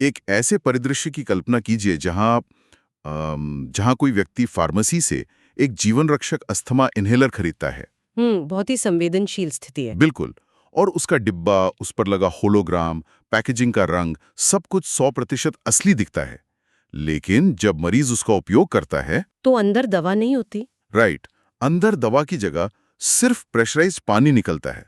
एक ऐसे परिदृश्य की कल्पना कीजिए जहां कोई व्यक्ति फार्मेसी से एक जीवन रक्षक अस्थमा इन्हेलर खरीदता है। बहुत ही संवेदनशील स्थिति है। बिल्कुल। और उसका डिब्बा, उस पर लगा होलोग्राम, पैकेजिंग का रंग, सब कुछ 100% असली दिखता है। लेकिन जब मरीज उसका उपयोग करता है तो अंदर दवा नहीं होती। राइट, अंदर दवा की जगह सिर्फ प्रेशराइज्ड पानी निकलता है।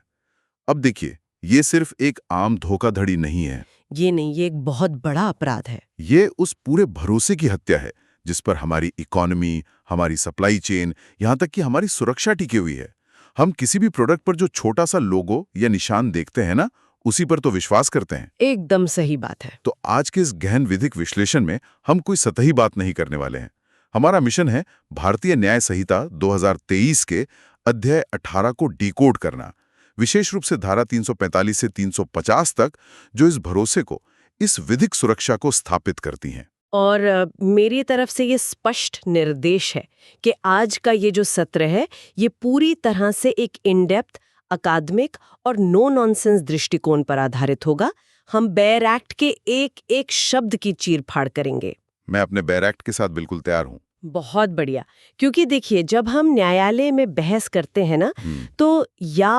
अब देखिए, ये सिर्फ एक आम धोखाधड़ी नहीं है, ये नहीं, ये एक बहुत बड़ा अपराध है। ये उस पूरे भरोसे की हत्या है जिस पर हमारी इकोनॉमी, हमारी सप्लाई चेन, यहाँ तक कि हमारी सुरक्षा टिकी हुई है। हम किसी भी प्रोडक्ट पर जो छोटा सा लोगो या निशान देखते हैं ना, उसी पर तो विश्वास करते हैं। एकदम सही बात है। तो आज के इस गहन विधिक विश्लेषण में हम कोई सतही बात नहीं करने वाले हैं। हमारा मिशन है भारतीय न्याय संहिता 2023 के अध्याय 18 को डिकोड करना, विशेष रूप से धारा 345 से 350 तक, जो इस भरोसे को, इस विधिक सुरक्षा को स्थापित करती हैं। और मेरी तरफ से ये स्पष्ट निर्देश है कि आज का ये जो सत्र है, ये पूरी तरह से एक इन डेप्थ, अकादमिक और नो नॉनसेंस दृष्टिकोण पर आधारित होगा। हम बेयर एक्ट के एक एक शब्द की चीर-फाड़ करेंगे। मैं अपने बेयर एक्ट के साथ बिल्कुल तैयार हूं। बहुत बढ़िया। क्योंकि देखिए, जब हम न्यायालय में बहस करते हैं ना, तो या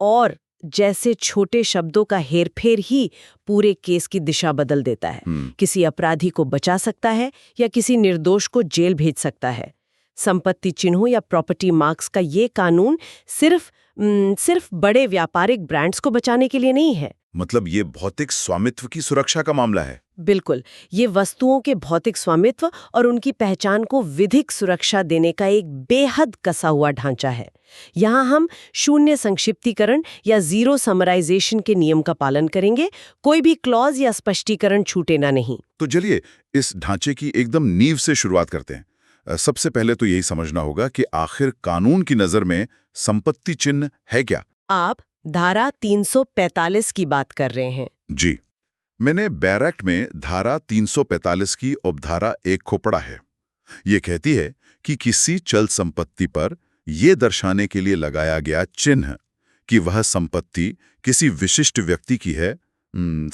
और जैसे छोटे शब्दों का हेरफेर ही पूरे केस की दिशा बदल देता है। किसी अपराधी को बचा सकता है या किसी निर्दोष को जेल भेज सकता है। संपत्ति चिन्हों या प्रॉपर्टी मार्क्स का ये कानून सिर्फ बड़े व्यापारिक ब्रांड्स को बचाने के लिए नहीं है। मतलब ये भौतिक स्वामित्व की सुरक्षा का मामला है। बिल्कुल, ये वस्तुओं के भौतिक स्वामित्व और उनकी पहचान को विधिक सुरक्षा देने का एक बेहद कसा हुआ ढांचा है। यहाँ हम शून्य संक्षिप्तीकरण या जीरो समराइजेशन के नियम का पालन करेंगे। कोई भी क्लॉज या स्पष्टीकरण छूटे ना नहीं। तो चलिए इस ढांचे की एकदम नींव से शुरुआत करते हैं। सबसे पहले तो यही समझना होगा कि आखिर कानून की नजर में संपत्ति चिन्ह है क्या। आप धारा 345 की बात कर रहे हैं। जी, मैंने बेयर एक्ट में धारा 345 की उपधारा 1 को पढ़ा है। ये कहती है कि किसी चल संपत्ति पर यह दर्शाने के लिए लगाया गया चिन्ह कि वह संपत्ति किसी विशिष्ट व्यक्ति की है,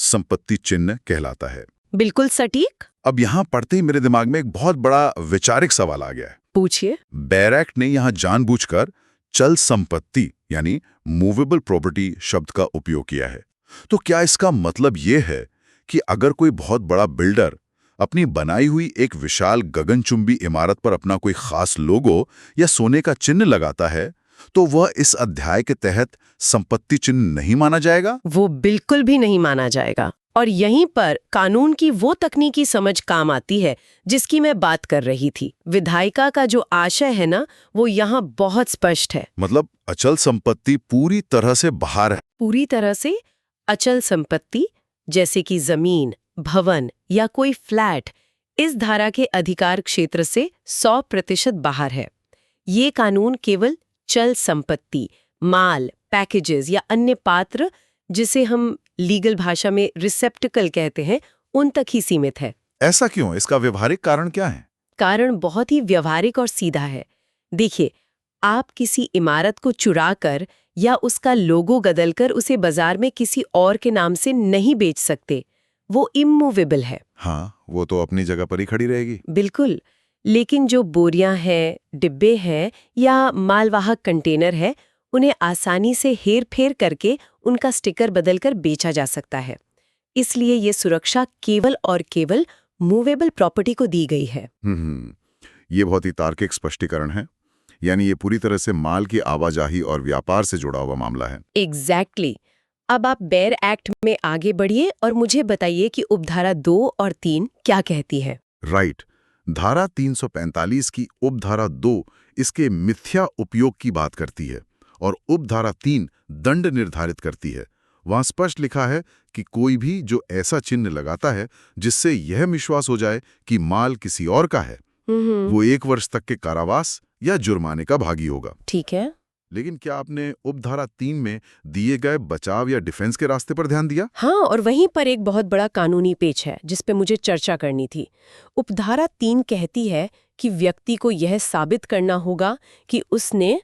संपत्ति चिन्ह कहलाता है। बिल्कुल सटीक। अब यहाँ पढ़ते ही मेरे दिमाग में एक बहुत बड़ा वैचारिक सवाल आ गया है। पूछिए। बेयर एक्ट ने यहाँ जानबूझकर चल संपत्ति यानी मूवेबल प्रॉपर्टी शब्द का उपयोग किया है। तो क्या इसका मतलब ये है कि अगर कोई बहुत बड़ा बिल्डर अपनी बनाई हुई एक विशाल गगनचुंबी इमारत पर अपना कोई खास लोगो या सोने का चिन्ह लगाता है, तो वह इस अध्याय के तहत संपत्ति चिन्ह नहीं माना जाएगा? वो बिल्कुल भी नहीं माना जाएगा। और यहीं पर कानून की वो तकनीकी समझ काम आती है जिसकी मैं बात कर रही थी। विधायिका का जो आशय है ना, वो यहाँ बहुत स्पष्ट है। मतलब अचल संपत्ति पूरी तरह से बाहर है। पूरी तरह से अचल संपत्ति जैसे कि जमीन, भवन या कोई फ्लैट इस धारा के अधिकार क्षेत्र से 100% बाहर है। ये कानून केवल चल संपत्ति, माल, पैकेजेस या अन्य पात्र, जिसे हम लीगल भाषा में रिसेप्टिकल कहते हैं, उन तक ही सीमित है। ऐसा क्यों? इसका व्यवहारिक कारण क्या है? कारण बहुत ही व्यवहारिक और सीधा है। देखिए, आप किसी इमारत को चुराकर या उसका लोगो बदलकर उसे बाजार में किसी और के नाम से नहीं बेच सकते। वो इमूवेबल है। हाँ, वो तो अपनी जगह पर ही खड़ी रहेगी। बिल्कुल। लेकिन जो बोरियां हैं, डिब्बे हैं या मालवाहक कंटेनर है, उन्हें आसानी से हेर फेर करके उनका स्टिकर बदलकर बेचा जा सकता है। इसलिए ये सुरक्षा केवल और केवल मूवेबल प्रॉपर्टी को दी गई है। ये बहुत ही तार्किक स्पष्टीकरण है। यानी ये पूरी तरह से माल की आवाजाही और व्यापार से जुड़ा हुआ मामला है। एग्जैक्टली। अब आप बेयर एक्ट में आगे बढ़िए और मुझे बताइए कि उपधारा 2 और 3 क्या कहती है। राइट। धारा 345 की उपधारा 2 इसके मिथ्या उपयोग की बात करती है और उपधारा 3 दंड निर्धारित करती है। वहां स्पष्ट लिखा है कि कोई भी जो ऐसा चिन्ह लगाता है जिससे यह विश्वास हो जाए कि माल किसी और का है, वो 1 वर्ष तक के कारावास या जुर्माने का भागी होगा। ठीक है। लेकिन क्या आपने उपधारा 3 में दिए गए बचाव या डिफेंस के रास्ते पर ध्यान दिया? हाँ, और वहीं पर एक बहुत बड़ा कानूनी पेच है जिस पे मुझे चर्चा करनी थी। उपधारा 3 कहती है कि व्यक्ति को यह साबित करना होगा कि उसने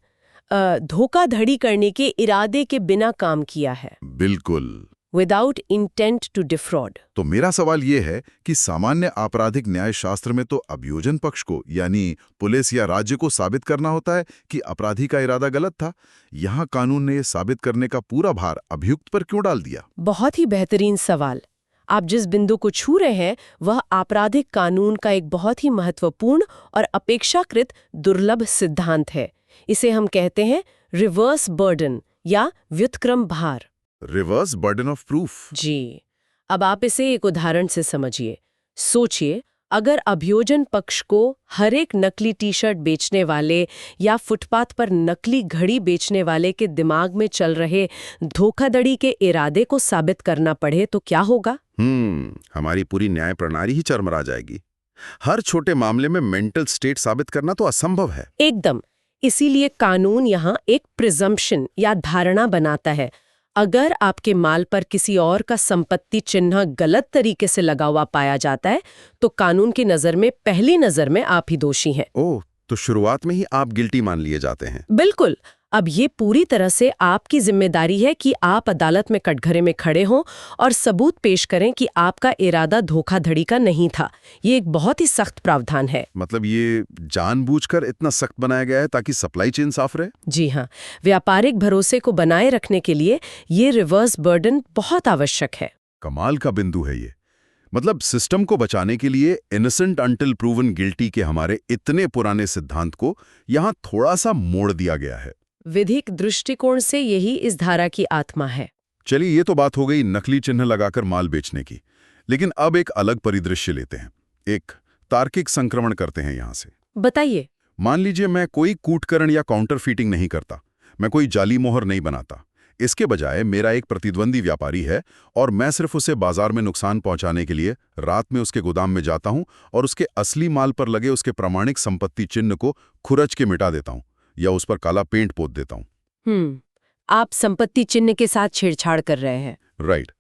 धोखाधड़ी करने के इरादे के बिना काम किया है। बिल्कुल। Without intent to defraud. तो मेरा सवाल ये है कि सामान्य आपराधिक न्याय शास्त्र में तो अभियोजन पक्ष को यानी पुलिस या राज्य को साबित करना होता है कि अपराधी का इरादा गलत था। यहाँ कानून ने ये साबित करने का पूरा भार अभियुक्त पर क्यों डाल दिया? बहुत ही बेहतरीन सवाल। आप जिस बिंदु को छू रहे हैं वह आपराधिक कानून का एक बहुत ही महत्वपूर्ण और अपेक्षाकृत दुर्लभ सिद्धांत है। इसे हम कहते हैं रिवर्स बर्डन या व्युत्क्रम भार। Reverse burden of proof. जी, अब आप इसे एक उदाहरण से समझिए। सोचिए, अगर अभियोजन पक्ष को हर एक नकली टी शर्ट बेचने वाले या फुटपाथ पर नकली घड़ी बेचने वाले के दिमाग में चल रहे धोखाधड़ी के इरादे को साबित करना पड़े तो क्या होगा? हमारी पूरी न्याय प्रणाली ही चरमरा जाएगी। हर छोटे मामले में मेंटल स्टेट साबित करना तो असंभव है। एकदम। इसीलिए कानून यहाँ एक प्रिजम्पशन या धारणा बनाता है। अगर आपके माल पर किसी और का संपत्ति चिन्ह गलत तरीके से लगा हुआ पाया जाता है तो कानून की नजर में पहली नजर में आप ही दोषी हैं। ओह, तो शुरुआत में ही आप गिल्टी मान लिए जाते हैं। बिल्कुल। अब ये पूरी तरह से आपकी जिम्मेदारी है कि आप अदालत में कटघरे में खड़े हों और सबूत पेश करें कि आपका इरादा धोखाधड़ी का नहीं था। ये एक बहुत ही सख्त प्रावधान है। मतलब ये जानबूझकर इतना सख्त बनाया गया है ताकि सप्लाई चेन साफ रहे? जी हाँ, व्यापारिक भरोसे को बनाए रखने के लिए ये रिवर्स बर्डन बहुत आवश्यक है। कमाल का बिंदु है ये। मतलब सिस्टम को बचाने के लिए इनोसेंट अंटिल प्रूवन गिल्टी के हमारे इतने पुराने सिद्धांत को यहाँ थोड़ा सा मोड़ दिया गया है। विधिक दृष्टिकोण से यही इस धारा की आत्मा है। चलिए, ये तो बात हो गई नकली चिन्ह लगाकर माल बेचने की। लेकिन अब एक अलग परिदृश्य लेते हैं, एक तार्किक संक्रमण करते हैं यहाँ से। बताइए। मान लीजिए मैं कोई कूटकरण या काउंटर फीटिंग नहीं करता, मैं कोई जाली मोहर नहीं बनाता। इसके बजाय मेरा एक प्रतिद्वंदी व्यापारी है और मैं सिर्फ उसे बाजार में नुकसान पहुंचाने के लिए रात में उसके गोदाम में जाता हूं और उसके असली माल पर लगे उसके प्रामाणिक संपत्ति चिन्ह को खुरच के मिटा देता हूं या उस पर काला पेंट पोत देता हूं। आप संपत्ति चिन्ह के साथ छेड़छाड़ कर रहे हैं। राइट।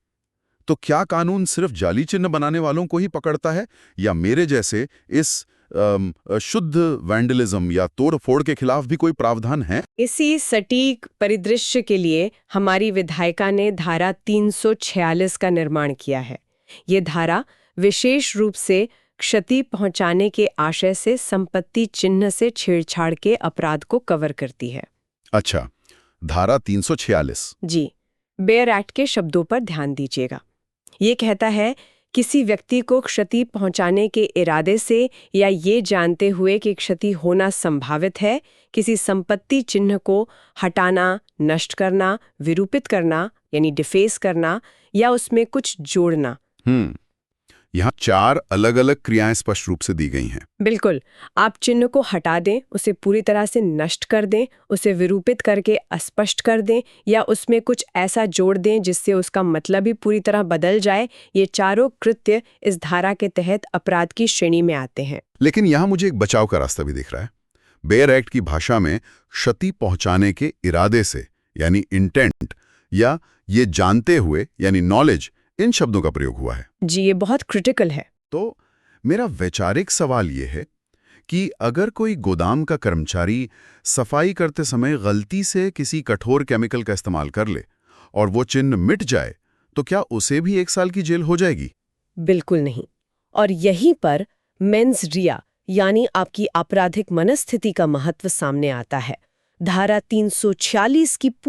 तो क्या कानून सिर्फ जाली चिन्ह बनाने वालों को ही पकड़ता है या मेरे जैसे इस शुद्ध वैंडलिज्म या तोड़-फोड़ के खिलाफ भी कोई प्रावधान है? इसी सटीक परिदृश्य के लिए हमारी विधायिका ने धारा 346 का निर्माण किया है। ये धारा विशेष रूप से क्षति पहुंचाने के आशय से संपत्ति चिन्ह से छेड़छाड़ के अपराध को कवर करती है। अच्छा, धारा 346। जी, बेयर एक्ट के शब्दों पर ध्यान दीजिएगा। ये कहता है, किसी व्यक्ति को क्षति पहुंचाने के इरादे से या ये जानते हुए कि क्षति होना संभावित है, किसी संपत्ति चिन्ह को हटाना, नष्ट करना, विरूपित करना यानी डिफेस करना या उसमें कुछ जोड़ना। यहाँ 4 अलग-अलग क्रियाएं स्पष्ट रूप से दी गई हैं। बिल्कुल। आप चिन्ह को हटा दें, उसे पूरी तरह से नष्ट कर दें, उसे विरूपित करके अस्पष्ट कर दें या उसमें कुछ ऐसा जोड़ दें जिससे उसका मतलब ही पूरी तरह बदल जाए। ये चारों कृत्य इस धारा के तहत अपराध की श्रेणी में आते हैं। लेकिन यहाँ मुझे एक बचाव का रास्ता भी दिख रहा है। बेयर एक्ट की भाषा में क्षति पहुंचाने के इरादे से यानी इंटेंट या ये जानते हुए यानी नॉलेज, इन शब्दों का प्रयोग हुआ है। जी, ये बहुत क्रिटिकल है। तो मेरा वैचारिक सवाल ये है कि अगर कोई गोदाम का कर्मचारी सफाई करते समय गलती से किसी कठोर केमिकल का इस्तेमाल कर ले और वो चिन्ह मिट जाए, तो क्या उसे भी 1 साल की जेल हो जाएगी? बिल्कुल नहीं। और यहीं पर मेंस रिया यानी आपकी आपराधिक मनस्थिति का महत्व सामने आता है। धारा 346 की पूरी